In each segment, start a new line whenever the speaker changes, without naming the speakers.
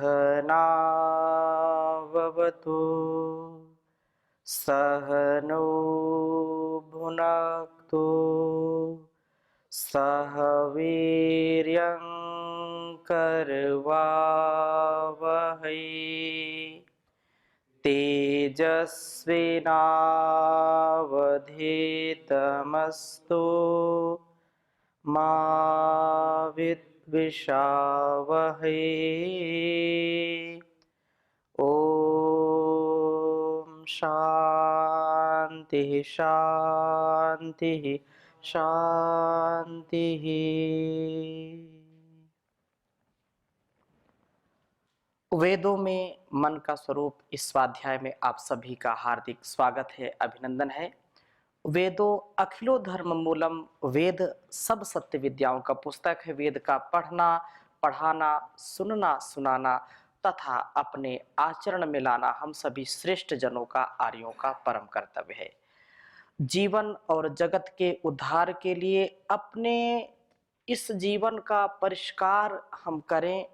सहनाववतु सहनौ भुनक्तु सह वीर्यं करवावहै तेजस्विनावधीतमस्तु मा विद्विषावहै। ओम शांति शांति शांति। वेदों में मन का स्वरूप इस स्वाध्याय में आप सभी का हार्दिक स्वागत है, अभिनंदन है। वेदों अखिलो धर्म मूलम, वेद सब सत्य विद्याओं का पुस्तक है। वेद का पढ़ना, पढ़ाना, सुनना, सुनाना तथा अपने आचरण में लाना हम सभी श्रेष्ठ जनों का, आर्यों का परम कर्तव्य है। जीवन और जगत के उद्धार के लिए अपने इस जीवन का परिष्कार हम करें,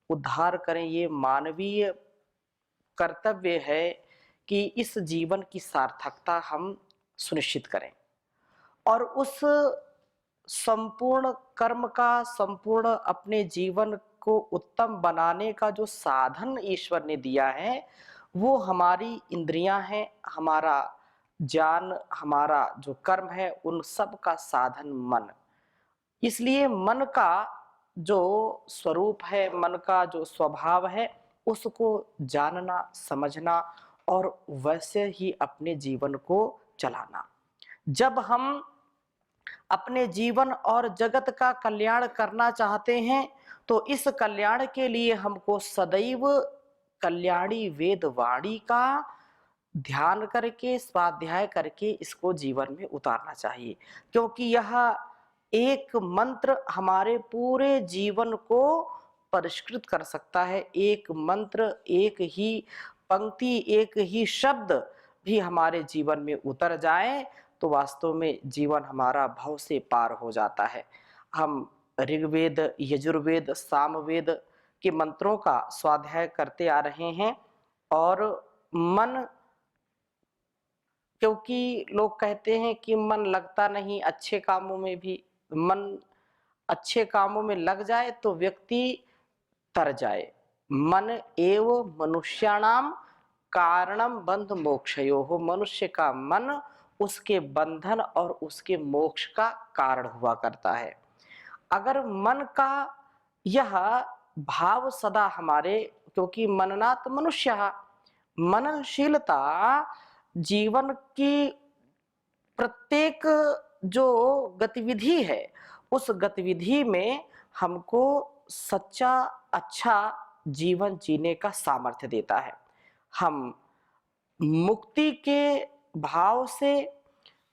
उद्धार करें। ये मानवीय कर्तव्य है कि इस जीवन की सार्थकता हम सुनिश्चित करें और उस संपूर्ण कर्म का, संपूर्ण अपने जीवन को उत्तम बनाने का जो साधन ईश्वर ने दिया है वो हमारी इंद्रियां हैं, हमारा ज्ञान, हमारा जो कर्म है, उन सब का साधन मन। इसलिए मन का जो स्वरूप है, मन का जो स्वभाव है, उसको जानना, समझना और वैसे ही अपने जीवन को चलाना। जब हम अपने जीवन और जगत का कल्याण करना चाहते हैं तो इस कल्याण के लिए हमको सदैव कल्याणी वेद वाणी का ध्यान करके, स्वाध्याय करके इसको जीवन में उतारना चाहिए, क्योंकि यह एक मंत्र हमारे पूरे जीवन को परिष्कृत कर सकता है। एक मंत्र, एक ही पंक्ति, एक ही शब्द भी हमारे जीवन में उतर जाए तो वास्तव में जीवन हमारा भव से पार हो जाता है। हम ऋग्वेद, यजुर्वेद, सामवेद के मंत्रों का स्वाध्याय करते आ रहे हैं और मन, क्योंकि लोग कहते हैं कि मन लगता नहीं, अच्छे कामों में भी मन, अच्छे कामों में लग जाए तो व्यक्ति तर जाए। मन एव मनुष्याणाम कारणम बंध मोक्षयोः, मनुष्य का मन उसके बंधन और उसके मोक्ष का कारण हुआ करता है। अगर मन का यह भाव सदा हमारे, क्योंकि मननात् मनुष्यः, मननशीलता जीवन की प्रत्येक जो गतिविधि है उस गतिविधि में हमको सच्चा अच्छा जीवन जीने का सामर्थ्य देता है। हम मुक्ति के भाव से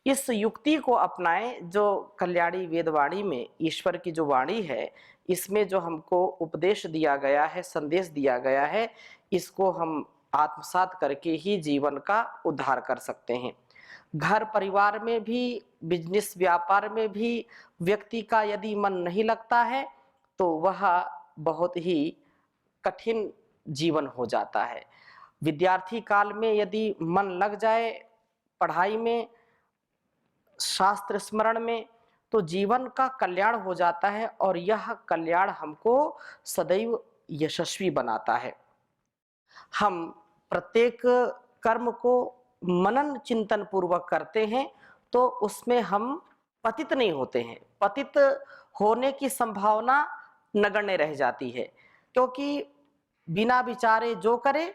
इस युक्ति को अपनाएं जो कल्याणी वेदवाणी में ईश्वर की जो वाणी है, इसमें जो हमको उपदेश दिया गया है, संदेश दिया गया है, इसको हम आत्मसात करके ही जीवन का उद्धार कर सकते हैं। घर परिवार में भी, बिजनेस व्यापार में भी व्यक्ति का यदि मन नहीं लगता है तो वह बहुत ही कठिन जीवन हो जाता है। विद्यार्थी काल में यदि मन लग जाए पढ़ाई में, शास्त्र स्मरण में, तो जीवन का कल्याण हो जाता है और यह कल्याण हमको सदैव यशस्वी बनाता है। हम प्रत्येक कर्म को मनन चिंतन पूर्वक करते हैं तो उसमें हम पतित नहीं होते हैं। पतित होने की संभावना नगण्य रह जाती है, क्योंकि बिना विचारे जो करे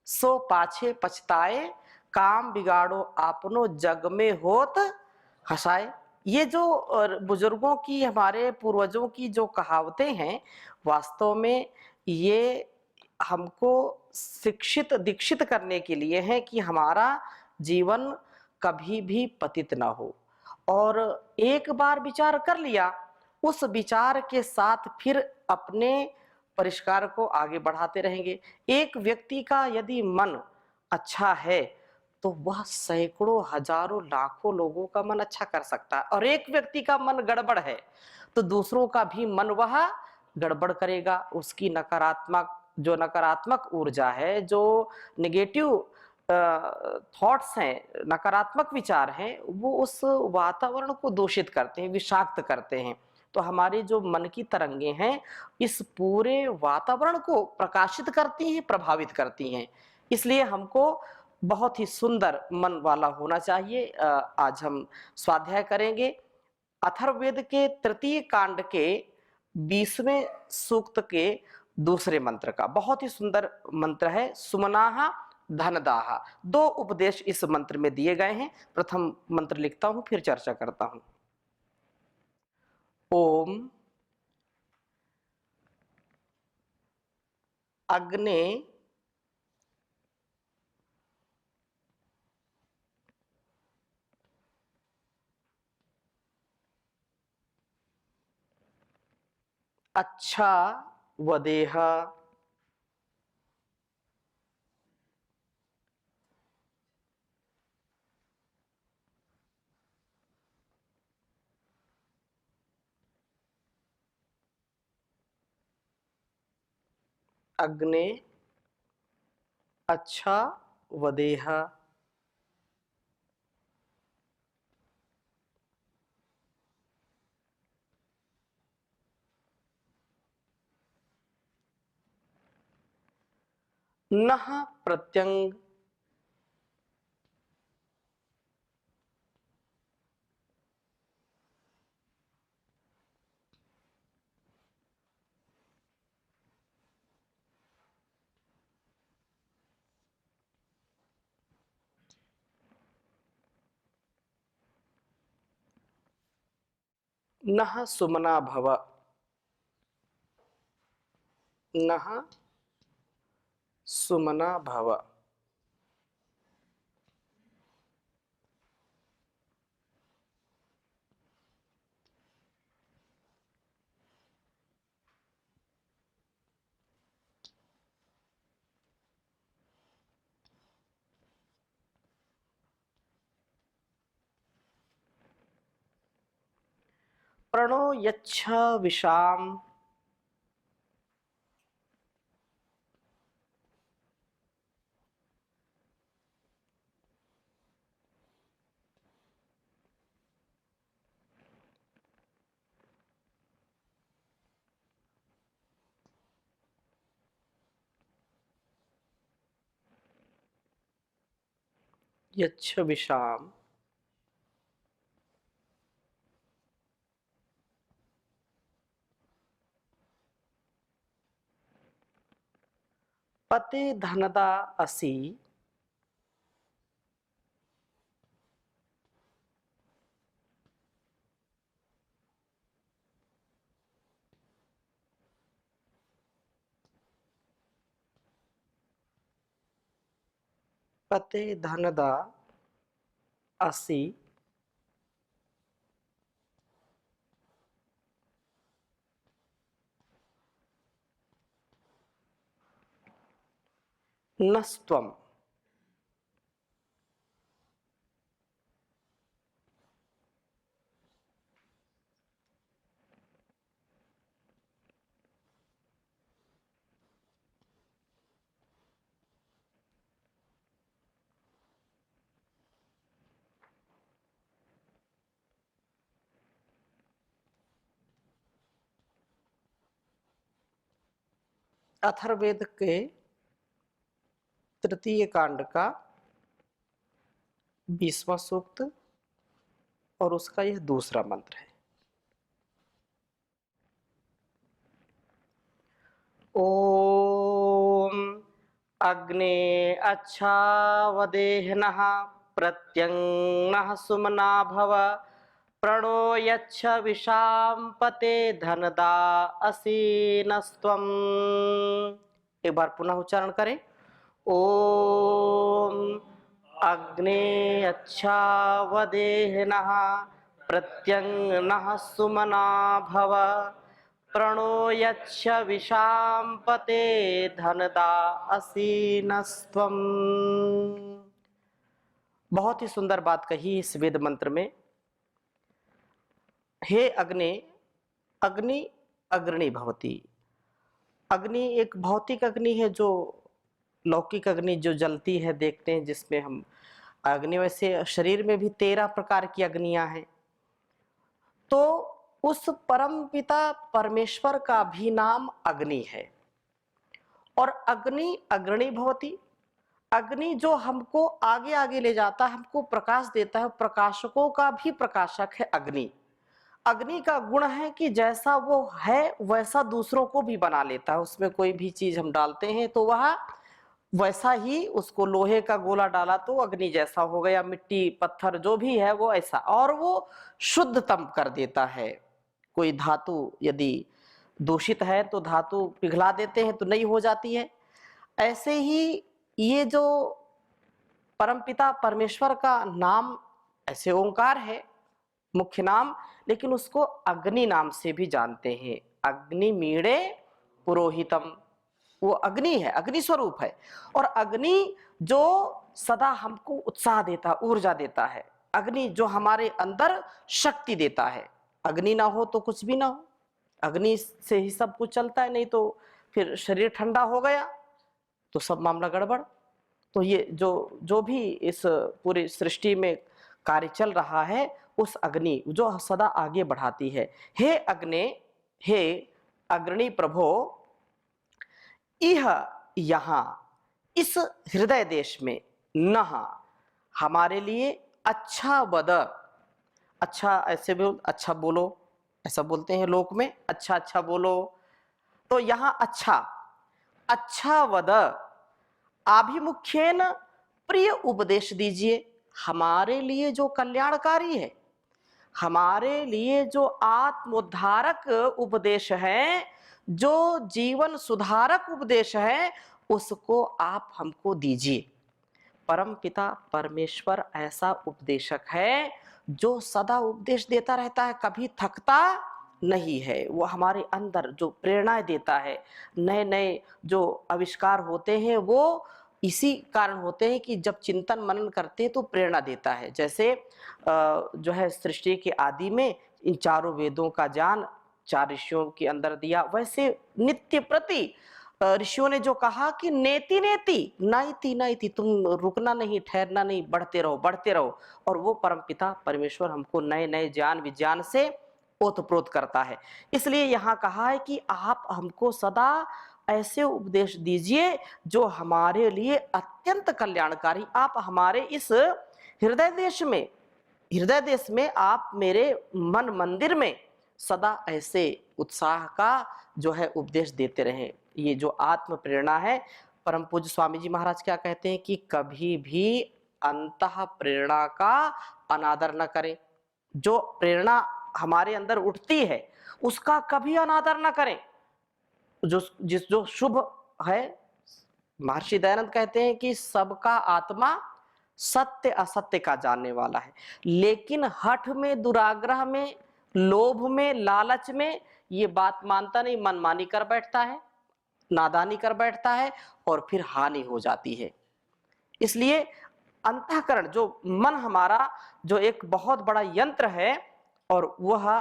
सो पाछे पछताए, काम बिगाड़ो आपनो जग में होत हंसाए। ये जो बुजुर्गों की, हमारे पूर्वजों की जो कहावतें हैं, वास्तव में ये हमको शिक्षित दीक्षित करने के लिए है कि हमारा जीवन कभी भी पतित ना हो। और एक बार विचार कर लिया, उस विचार के साथ फिर अपने परिष्कार को आगे बढ़ाते रहेंगे। एक व्यक्ति का यदि मन अच्छा है तो वह सैकड़ों, हजारों, लाखों लोगों का मन अच्छा कर सकता है, और एक व्यक्ति का मन गड़बड़ है तो दूसरों का भी मन वह गड़बड़ करेगा, उसकी नकारात्मक जो नकारात्मक ऊर्जा है, जो नेगेटिव थॉट्स हैं, नकारात्मक विचार हैं, वो उस वातावरण को दूषित करते हैं, विषाक्त करते हैं। तो हमारी जो मन की तरंगें हैं, इस पूरे वातावरण को प्रकाशित करती हैं, प्रभावित करती हैं। इसलिए हमको बहुत ही सुंदर मन वाला होना चाहिए। आज हम स्वाध्याय करेंगे अथर्ववेद के तृतीय कांड के 20वें सूक्त के दूसरे मंत्र का। बहुत ही सुंदर मंत्र है, सुमनाहा धनदाहा। 2 उपदेश इस मंत्र में दिए गए हैं। प्रथम मंत्र लिखता हूं, फिर चर्चा करता हूं। ओम अग्ने अच्छा वदेह अग्ने अच्छा वदेह नः प्रत्यंग नः सुमना भव, नः सुमना भव। प्रणो यच्छ विशाम यच्छ विशाम पते धनदा असि पते धनदा असि नस्त्वम। अथर्ववेद के तृतीय कांड का 20वां सूक्त और उसका यह दूसरा मंत्र है। ओम अग्ने अच्छा वदेहनः प्रत्यंगनः सुमना भव, प्रणो यच्छ विशाम पते धनदा असीनस्त्वम। एक बार पुनः उच्चारण करें। ओम अग्ने अच्छा वदेहनः प्रत्यंगनः सुमना भव, प्रणो यच्छ विशाम पते धनदा असीनस्त्वम। बहुत ही सुंदर बात कही इस वेद मंत्र में। हे अग्नि, अग्नि अग्रणी भवती, अग्नि एक भौतिक अग्नि है, जो लौकिक अग्नि जो जलती है देखते हैं, जिसमें हम अग्नि, वैसे शरीर में भी 13 प्रकार की अग्नियां हैं। तो उस परम पिता परमेश्वर का भी नाम अग्नि है। और अग्नि अग्रणी भवति, अग्नि जो हमको आगे आगे ले जाता है, हमको प्रकाश देता है, प्रकाशकों का भी प्रकाशक है अग्नि। अग्नि का गुण है कि जैसा वो है वैसा दूसरों को भी बना लेता है। उसमें कोई भी चीज हम डालते हैं तो वह वैसा ही, उसको लोहे का गोला डाला तो अग्नि जैसा हो गया, मिट्टी पत्थर जो भी है वो ऐसा, और वो शुद्धतम कर देता है। कोई धातु यदि दूषित है तो धातु पिघला देते हैं तो नई हो जाती है। ऐसे ही ये जो परमपिता परमेश्वर का नाम, ऐसे ओंकार है मुख्य नाम, लेकिन उसको अग्नि नाम से भी जानते हैं। अग्नि मीड़े पुरोहितम, वो अग्नि है, अग्नि स्वरूप है। और अग्नि जो सदा हमको उत्साह देता, ऊर्जा देता है, अग्नि जो हमारे अंदर शक्ति देता है। अग्नि ना हो तो कुछ भी ना हो, अग्नि से ही सब कुछ चलता है, नहीं तो फिर शरीर ठंडा हो गया तो सब मामला गड़बड़। तो ये जो जो भी इस पूरी सृष्टि में कार्य चल रहा है, उस अग्नि जो सदा आगे बढ़ाती है। हे अग्नि, हे अग्नि प्रभो, यह यहाँ इस हृदय देश में नहा हमारे लिए अच्छा वद, अच्छा ऐसे बोल, अच्छा बोलो, ऐसा बोलते हैं लोक में, अच्छा अच्छा बोलो। तो यहाँ अच्छा अच्छा वद आभिमुख्येन प्रिय उपदेश दीजिए, हमारे लिए जो कल्याणकारी है, हमारे लिए जो आत्मोद्धारक उपदेश है, जो जीवन सुधारक उपदेश है, उसको आप हमको दीजिए। परम पिता परमेश्वर ऐसा उपदेशक है जो सदा उपदेश देता रहता है, कभी थकता नहीं है। वो हमारे अंदर जो प्रेरणाएं देता है, नए नए जो आविष्कार होते हैं, वो इसी कारण होते हैं कि जब चिंतन मनन करते हैं तो प्रेरणा देता है। जैसे जो है सृष्टि के आदि में इन चारों वेदों का ज्ञान 4 ऋषियों के अंदर दिया, वैसे नित्य प्रति ऋषियों ने जो कहा कि नेति नेति नाइति नाइति, तुम रुकना नहीं, ठहरना नहीं, बढ़ते रहो बढ़ते रहो। और वो परमपिता परमेश्वर हमको नए नए ज्ञान विज्ञान से ओतप्रोत करता है। इसलिए यहाँ कहा है कि आप हमको सदा ऐसे उपदेश दीजिए जो हमारे लिए अत्यंत कल्याणकारी। आप हमारे इस हृदय देश में आप मेरे मन मंदिर में सदा ऐसे उत्साह का जो है उपदेश देते रहें। ये जो आत्म प्रेरणा है, परम पूज्य स्वामी जी महाराज क्या कहते हैं कि कभी भी अंतः प्रेरणा का अनादर न करें। जो प्रेरणा हमारे अंदर उठती है उसका कभी अनादर न करें। जो शुभ है, महर्षि दयानंद कहते हैं कि सबका आत्मा सत्य असत्य का जानने वाला है, लेकिन हठ में, दुराग्रह में, लोभ में, लालच में ये बात मानता नहीं, मनमानी कर बैठता है, नादानी कर बैठता है और फिर हानि हो जाती है। इसलिए अंतःकरण, जो मन हमारा जो एक बहुत बड़ा यंत्र है, और वह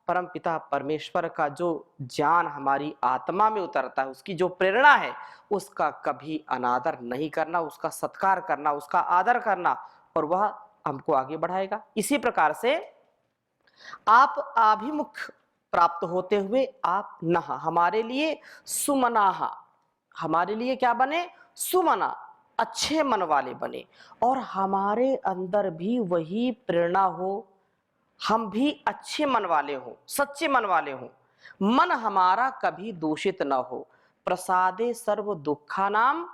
परम पिता परमेश्वर का जो ज्ञान हमारी आत्मा में उतरता है, उसकी जो प्रेरणा है, उसका कभी अनादर नहीं करना, उसका सत्कार करना, उसका आदर करना, और वह हमको आगे बढ़ाएगा। इसी प्रकार से आप अभिमुख प्राप्त होते हुए आप नहा हमारे लिए सुमनाहा, हमारे लिए क्या बने? सुमना, अच्छे मन वाले बने, और हमारे अंदर भी वही प्रेरणा हो, हम भी अच्छे मन वाले हों, सच्चे मन वाले हों, मन हमारा कभी दूषित न हो। प्रसादे सर्व दुखानाम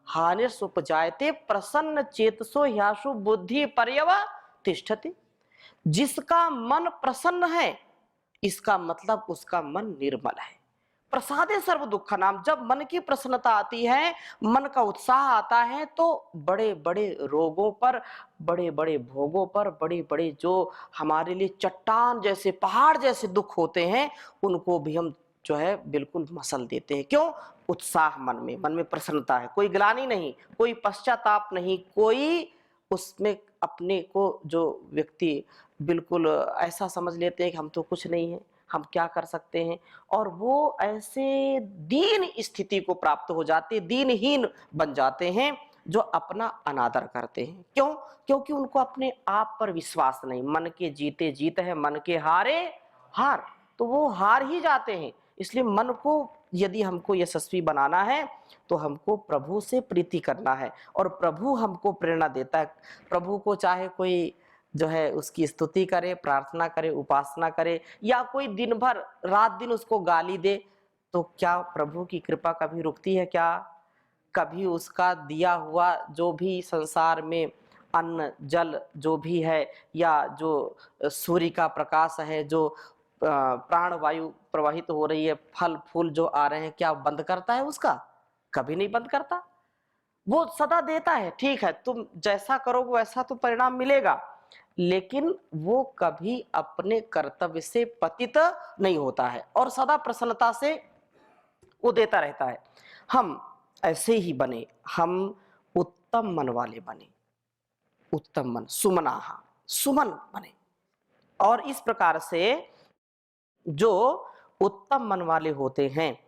हानिर्सुपजायते प्रसन्न चेतसो ह्याशु बुद्धि पर्यवतिष्ठति। जिसका मन प्रसन्न है, इसका मतलब उसका मन निर्मल है। प्रसादे सर्व दुख नाम, जब मन की प्रसन्नता आती है, मन का उत्साह आता है, तो बड़े बड़े रोगों पर, बड़े बड़े भोगों पर, बड़े बड़े जो हमारे लिए चट्टान जैसे, पहाड़ जैसे दुख होते हैं, उनको भी हम जो है बिल्कुल मसल देते हैं। क्यों? उत्साह मन में प्रसन्नता है, कोई ग्लानि नहीं, कोई पश्चाताप नहीं, कोई उसमें अपने को जो व्यक्ति बिल्कुल ऐसा समझ लेते हैं कि हम तो कुछ नहीं है, हम क्या कर सकते हैं। और वो ऐसे दीन स्थिति को प्राप्त हो जाते, दीनहीन बन जाते हैं, जो अपना अनादर करते हैं। क्यों? क्योंकि उनको अपने आप पर विश्वास नहीं। मन के जीते जीत है, मन के हारे हार, तो वो हार ही जाते हैं। इसलिए मन को यदि हमको यशस्वी बनाना है तो हमको प्रभु से प्रीति करना है, और प्रभु हमको प्रेरणा देता है। प्रभु को चाहे कोई जो है उसकी स्तुति करे, प्रार्थना करे, उपासना करे, या कोई दिन भर रात दिन उसको गाली दे, तो क्या प्रभु की कृपा कभी रुकती है क्या? कभी उसका दिया हुआ जो भी संसार में अन्न जल जो भी है, या जो सूर्य का प्रकाश है, जो प्राण वायु प्रवाहित हो रही है, फल फूल जो आ रहे हैं, क्या बंद करता है उसका? कभी नहीं बंद करता। वो सदा देता है, ठीक है, तुम जैसा करोगे वैसा तो परिणाम मिलेगा, लेकिन वो कभी अपने कर्तव्य से पतित नहीं होता है, और सदा प्रसन्नता से वो देता रहता है। हम ऐसे ही बने, हम उत्तम मन वाले बने, उत्तम मन, सुमनाहा, सुमन बने। और इस प्रकार से जो उत्तम मन वाले होते हैं,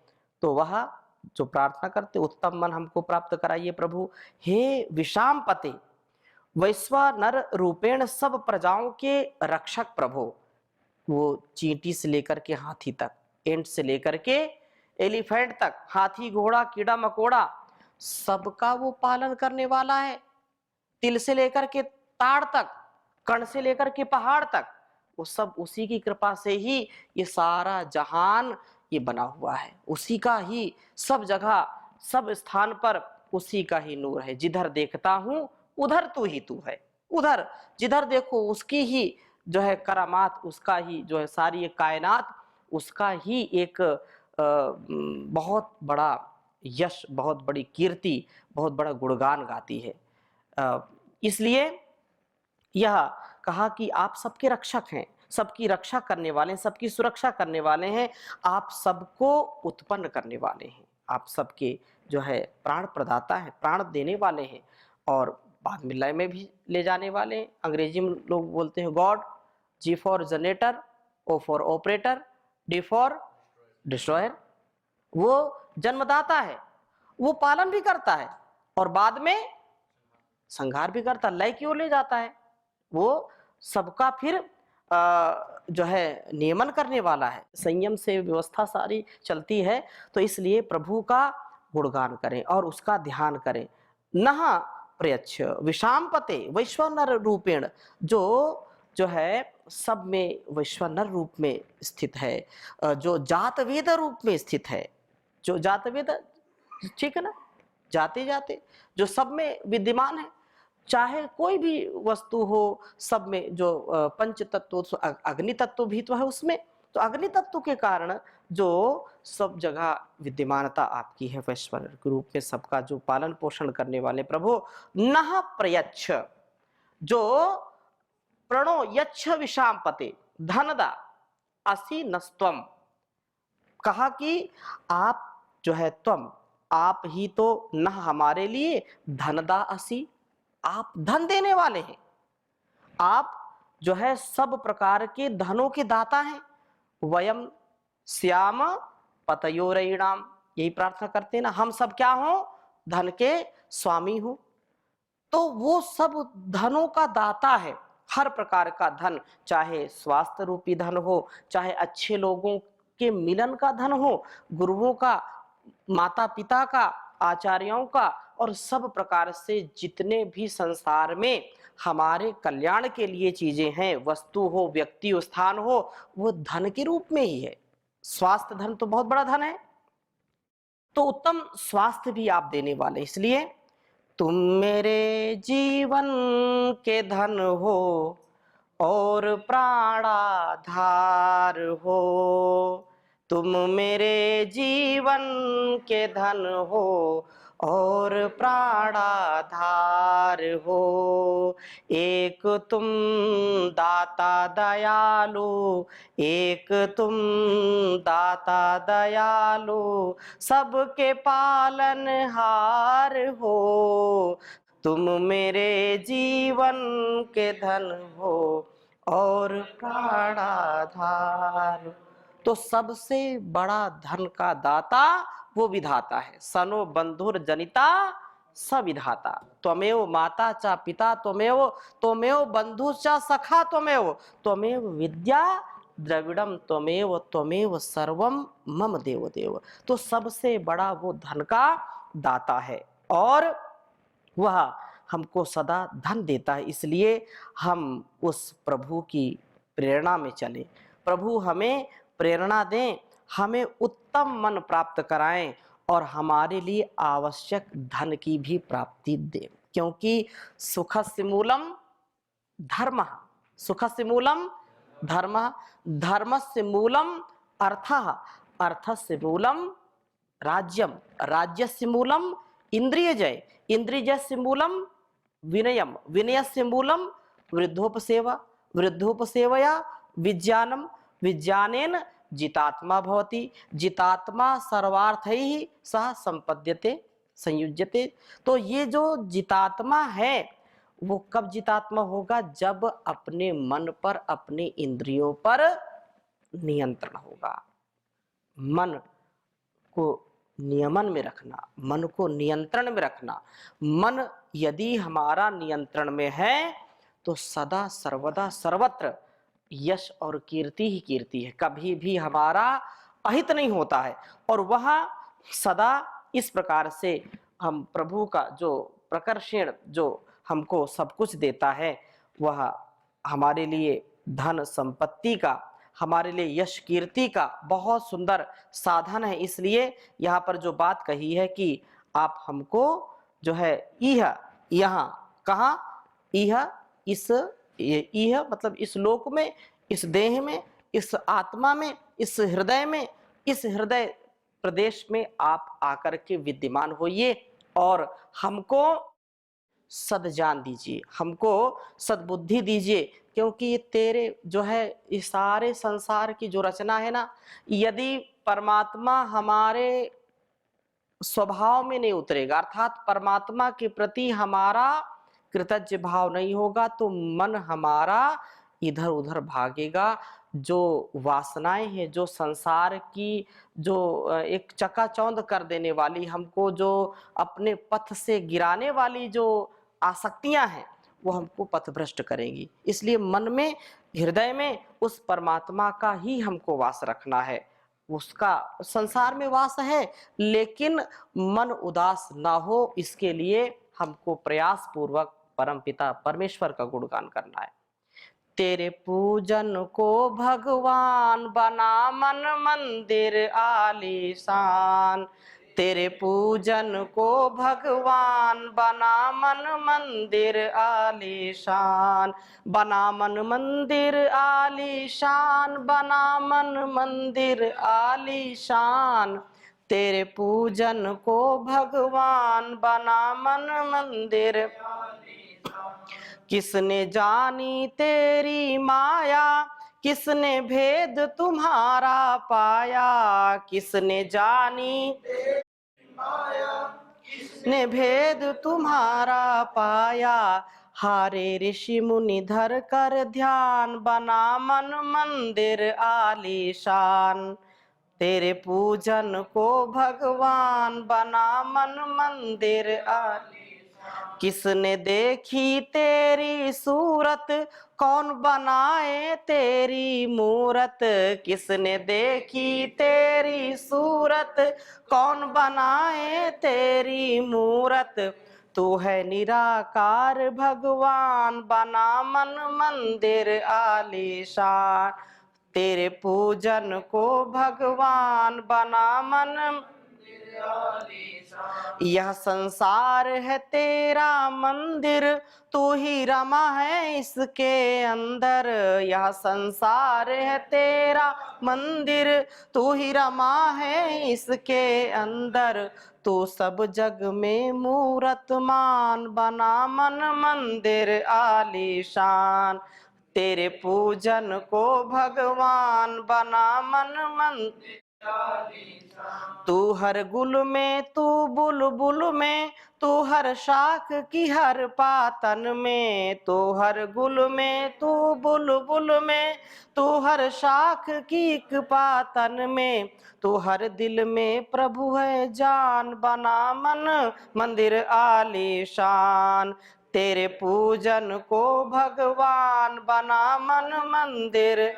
तो वह जो प्रार्थना करते, उत्तम मन हमको प्राप्त कराइए प्रभु। हे विषाम पते, वैश्वानर रूपेण सब प्रजाओं के रक्षक प्रभु। वो चींटी से लेकर के हाथी तक, एंट से लेकर के एलिफेंट तक, हाथी घोड़ा कीड़ा मकोड़ा, सबका वो पालन करने वाला है। तिल से लेकर के ताड़ तक, कण से लेकर के पहाड़ तक, वो सब उसी की कृपा से ही ये सारा जहान ये बना हुआ है। उसी का ही सब जगह, सब स्थान पर उसी का ही नूर है। जिधर देखता हूं उधर तू ही तू है, उधर जिधर देखो उसकी ही जो है करामात, उसका ही जो है सारी ये कायनात, उसका ही एक बहुत बड़ा यश, बहुत बड़ी कीर्ति, बहुत बड़ा गुणगान गाती है। इसलिए यह कहा कि आप सबके रक्षक हैं, सबकी रक्षा करने वाले हैं, सबकी सुरक्षा करने वाले हैं, आप सबको उत्पन्न करने वाले हैं, आप सबके जो है प्राण प्रदाता है, प्राण देने वाले हैं, और बाद में लय में भी ले जाने वाले हैं। अंग्रेजी में लोग बोलते हैं God, G for generator, O for operator, D for destroyer. वो जन्मदाता है, वो पालन भी करता है, और बाद में संहार भी करता, लय की ओर ले जाता है। वो सबका फिर जो है नियमन करने वाला है। संयम से व्यवस्था सारी चलती है, तो इसलिए प्रभु का गुणगान करें और उसका ध्यान करें। नह प्रयच्छ विषाम पते वैश्वानर रूपेण, जो है सब में वैश्वानर रूप में स्थित है, जो जात वेद रूप में स्थित है, जो जात वेद, ठीक है ना, जाते जाते जो सब में विद्यमान है, चाहे कोई भी वस्तु हो, सब में जो पंच तत्व, अग्नि तत्व भी तो है उसमें, तो अग्नि तत्व के कारण जो सब जगह विद्यमानता आपकी है, वैश्वर के रूप में सबका जो पालन पोषण करने वाले प्रभु। नह प्रयच्छ, जो प्रणो यच्छ विषाम पते धनदा असि नस्त्वम, कहा कि आप जो है त्वम, आप ही तो न हमारे लिए धनदा असि, आप धन देने वाले हैं, आप जो है सब प्रकार के धनों के दाता हैं। वयम श्याम पतयोरयिणाम, यही प्रार्थना करते हैं ना, हम सब क्या हो, धन के स्वामी हो। तो वो सब धनों का दाता है, हर प्रकार का धन, चाहे स्वास्थ्य रूपी धन हो, चाहे अच्छे लोगों के मिलन का धन हो, गुरुओं का, माता पिता का, आचार्यों का, और सब प्रकार से जितने भी संसार में हमारे कल्याण के लिए चीजें हैं, वस्तु हो, व्यक्ति हो, स्थान हो, वो धन के रूप में ही है। स्वास्थ्य धन तो बहुत बड़ा धन है, तो उत्तम स्वास्थ्य भी आप देने वाले, इसलिए तुम मेरे जीवन के धन हो और प्राणाधार हो, तुम मेरे जीवन के धन हो और प्राणाधार हो। एक तुम दाता दयालु, एक तुम दाता दयालु, सबके पालनहार हो, तुम मेरे जीवन के धन हो और प्राणाधार। तो सबसे बड़ा धन का दाता वो विधाता है। सनो बंधुर जनिता सविधाता, त्वमेव माता च पिता त्वमेव, त्वमेव बंधु च सखा त्वमेव, त्वमेव विद्या द्रविड़म त्वमेव, त्वमेव सर्वम मम देव देव। तो सबसे बड़ा वो धन का दाता है और वह हमको सदा धन देता है। इसलिए हम उस प्रभु की प्रेरणा में चलें, प्रभु हमें प्रेरणा दें, हमें उत्तम मन प्राप्त कराएं और हमारे लिए आवश्यक धन की भी प्राप्ति दें, क्योंकि सुखस्य मूलम धर्मः, सुखस्य मूलम धर्मः, धर्मस्य मूलम अर्थः, अर्थस्य मूलम राज्यम, राज्यस्य मूलम इंद्रियजय, इंद्रियजस्य मूलम विनयम, विनयस्य मूलम वृद्धोपसेवा, वृद्धोपसेवया विज्ञानम, विज्ञानेन जितात्मा भवति, जितात्मा सर्वार्थैः सह संपद्यते संयुज्यते। तो ये जो जितात्मा है वो कब जितात्मा होगा? जब अपने मन पर, अपने इंद्रियों पर नियंत्रण होगा। मन को नियमन में रखना, मन को नियंत्रण में रखना। मन यदि हमारा नियंत्रण में है तो सदा सर्वदा सर्वत्र यश और कीर्ति ही कीर्ति है, कभी भी हमारा अहित नहीं होता है। और वह सदा इस प्रकार से हम प्रभु का जो प्रकर्षण, जो हमको सब कुछ देता है, वह हमारे लिए धन संपत्ति का, हमारे लिए यश कीर्ति का बहुत सुंदर साधन है। इसलिए यहाँ पर जो बात कही है कि आप हमको जो है इह, यहाँ कहाँ, इह इस, इह मतलब इस लोक में, इस देह में, इस आत्मा में, इस हृदय में, इस हृदय प्रदेश में आप आकर के विद्यमान होइए और हमको सद्जान दीजिए, हमको सद्बुद्धि दीजिए, क्योंकि ये तेरे जो है इस सारे संसार की जो रचना है ना, यदि परमात्मा हमारे स्वभाव में नहीं उतरेगा, अर्थात परमात्मा के प्रति हमारा कृतज्ञ भाव नहीं होगा, तो मन हमारा इधर उधर भागेगा। जो वासनाएं हैं, जो संसार की जो एक चकाचौंध कर देने वाली, हमको जो अपने पथ से गिराने वाली जो आसक्तियां हैं, वो हमको पथभ्रष्ट करेंगी। इसलिए मन में, हृदय में उस परमात्मा का ही हमको वास रखना है। उसका संसार में वास है, लेकिन मन उदास ना हो, इसके लिए हमको प्रयास पूर्वक परमपिता परमेश्वर का गुणगान करना है। तेरे पूजन को भगवान बना मन मंदिर आलीशान, तेरे पूजन को भगवान बना मन मंदिर आलीशान, बना मन मंदिर आलीशान, बना मन मंदिर आलीशान, तेरे पूजन को भगवान बना मन मंदिर। किसने जानी तेरी माया, किसने भेद तुम्हारा पाया, किसने जानी माया, किसने भेद तुम्हारा पाया, हारे ऋषि मुनि धर कर ध्यान, बना मन मंदिर आलीशान, तेरे पूजन को भगवान बना मन मंदिर आलीशान। किसने देखी तेरी सूरत, कौन बनाए तेरी मूरत, किसने देखी तेरी सूरत, कौन बनाए तेरी मूरत, तू है निराकार भगवान बना मन मंदिर आलीशान, तेरे पूजन को भगवान बना मन। यह संसार है तेरा मंदिर, तू ही रमा है इसके अंदर, यह संसार है तेरा मंदिर, तू ही रमा है इसके अंदर, तू सब जग में मूरतमान बना मन मंदिर आलीशान, तेरे पूजन को भगवान बना मन मंदिर। तू हर गुल में, तू बुलबुल में, तू हर शाख की हर पातन में, तू हर गुल में, तू बुलबुल में, तू हर शाख की एक पातन में, तू हर दिल में प्रभु है जान, बना मन मंदिर आलीशान। तेरे पूजन को भगवान, बना मन मंदिर।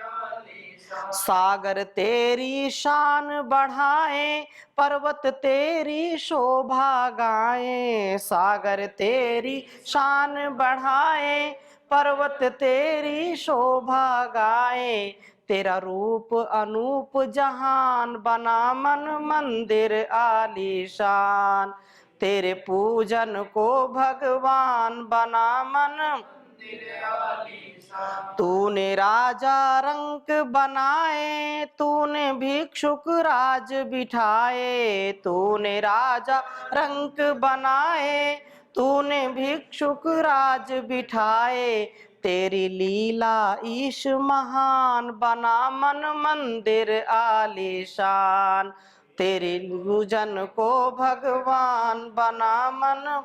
सागर तेरी शान बढ़ाए, पर्वत तेरी शोभा गाए, सागर तेरी शान बढ़ाए, पर्वत तेरी शोभा गाए। तेरा रूप अनूप जहान, बना मन मंदिर आलीशान। तेरे पूजन को भगवान, बना मन। तूने राजा रंक बनाए, तूने भिक्षुक राज बिठाए, तूने राजा रंक बनाए, तूने भिक्षुक राज बिठाए। तेरी लीला ईश महान, बना मन मंदिर आलीशान। तेरे पूजन को भगवान, बना मन।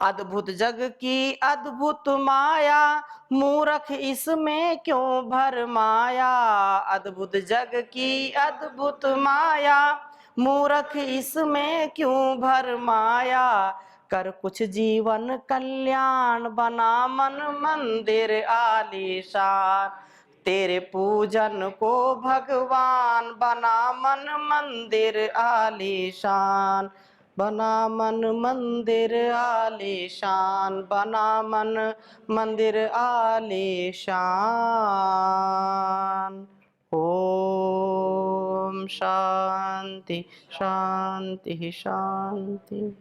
अद्भुत जग की अद्भुत माया, मूर्ख इसमें क्यों भरमाया। अद्भुत जग की अद्भुत माया, मूर्ख इसमें क्यों भरमाया। कर कुछ जीवन कल्याण, बना मन मंदिर आलीशान। तेरे पूजन को भगवान, बना मन मंदिर आलीशान। बना मन मंदिर आलीशान, बना मन मंदिर आलीशान। ओम शांति शांति शांति।